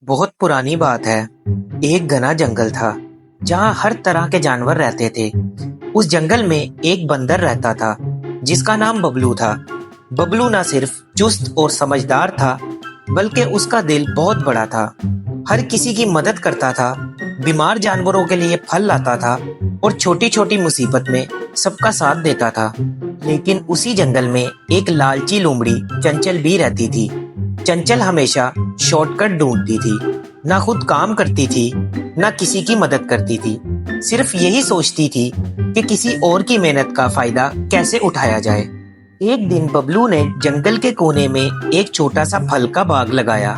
बहुत पुरानी बात है। एक घना जंगल था जहाँ हर तरह के जानवर रहते थे। उस जंगल में एक बंदर रहता था जिसका नाम बबलू था। बबलू ना सिर्फ चुस्त और समझदार था बल्कि उसका दिल बहुत बड़ा था। हर किसी की मदद करता था, बीमार जानवरों के लिए फल लाता था और छोटी छोटी मुसीबत में सबका साथ देता था। लेकिन उसी जंगल में एक लालची लोमड़ी चंचल भी रहती थी। चंचल हमेशा शॉर्टकट ढूंढती थी, ना खुद काम करती थी, ना किसी की मदद करती थी। सिर्फ यही सोचती थी कि किसी और की मेहनत का फायदा कैसे उठाया जाए। एक दिन बबलू ने जंगल के कोने में एक छोटा सा फल का बाग लगाया।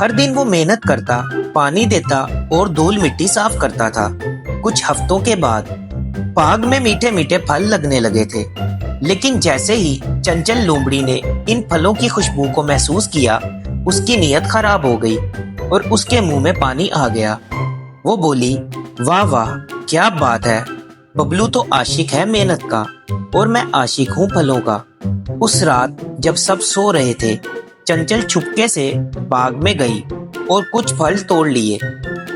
हर दिन वो मेहनत करता, पानी देता और धूल मिट्टी साफ करता था। कुछ हफ्तों के बाद बाग में मीठे मीठे फल लगने लगे थे। लेकिन जैसे ही चंचल लोमड़ी ने इन फलों की खुशबू को महसूस किया, उसकी नीयत खराब हो गई और उसके मुंह में पानी आ गया। वो बोली, वाह वाह, क्या बात है। बबलू तो आशिक है मेहनत का और मैं आशिक हूँ फलों का। उस रात जब सब सो रहे थे, चंचल छुपके से बाग में गई और कुछ फल तोड़ लिए।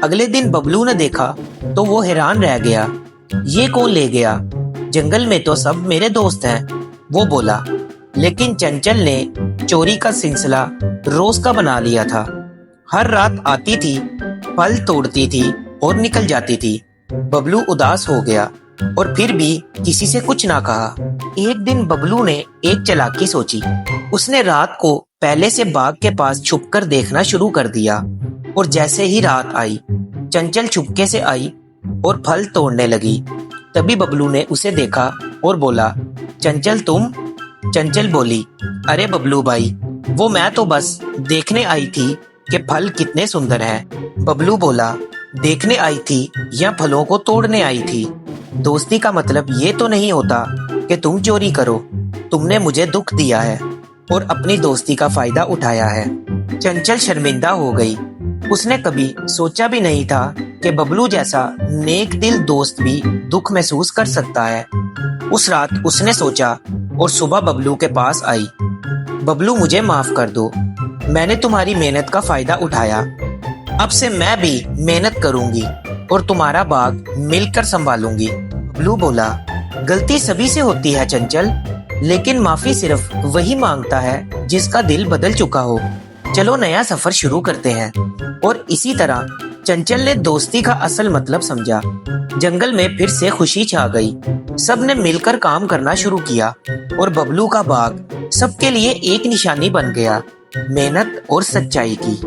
अगले दिन बबलू ने देखा तो वो हैरान रह गया। ये कौन ले गया? जंगल में तो सब मेरे दोस्त हैं, वो बोला। लेकिन चंचल ने चोरी का सिलसिला रोज का बना लिया था। हर रात आती थी, फल तोड़ती थी और निकल जाती थी। बबलू उदास हो गया और फिर भी किसी से कुछ ना कहा। एक दिन बबलू ने एक चालाकी सोची। उसने रात को पहले से बाग के पास छुपकर देखना शुरू कर दिया और जैसे ही रात आई, चंचल छुपके से आई और फल तोड़ने लगी। तभी बबलू ने उसे देखा और बोला, चंचल तुम? चंचल बोली, अरे बबलू भाई, वो मैं तो बस देखने आई थी कि फल कितने सुंदर हैं। बबलू बोला, देखने आई थी या फलों को तोड़ने आई थी? दोस्ती का मतलब ये तो नहीं होता कि तुम चोरी करो। तुमने मुझे दुख दिया है और अपनी दोस्ती का फायदा उठाया है। चंचल शर्मिंदा हो गई। उसने कभी सोचा भी नहीं था कि बबलू जैसा नेक दिल दोस्त भी दुख महसूस कर सकता है। उस रात उसने सोचा और सुबह बबलू के पास आई। बबलू, मुझे माफ कर दो, मैंने तुम्हारी मेहनत का फायदा उठाया। अब से मैं भी मेहनत करूंगी और तुम्हारा बाग मिलकर संभालूंगी। बबलू बोला, गलती सभी से होती है चंचल, लेकिन माफी सिर्फ वही मांगता है जिसका दिल बदल चुका हो। चलो नया सफर शुरू करते हैं। और इसी तरह चंचल ने दोस्ती का असल मतलब समझा। जंगल में फिर से खुशी छा गई। सबने मिलकर काम करना शुरू किया और बबलू का बाग सबके लिए एक निशानी बन गया, मेहनत और सच्चाई की।